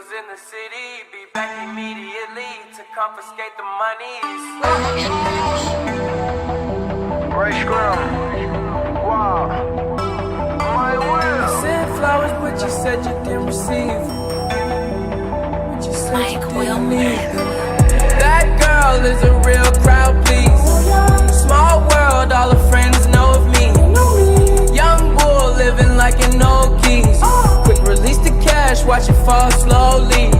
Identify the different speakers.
Speaker 1: was in the city, be back immediately to confiscate the monies.
Speaker 2: Ray Scrum. Wow. My will.
Speaker 1: Sent flowers, but you said you didn't receive. But you said you didn't need them. That girl is a real crowd, please. Small world, all her friends know of me. Young bull living like an old geese. Quick release the cash, watch it fall slowly.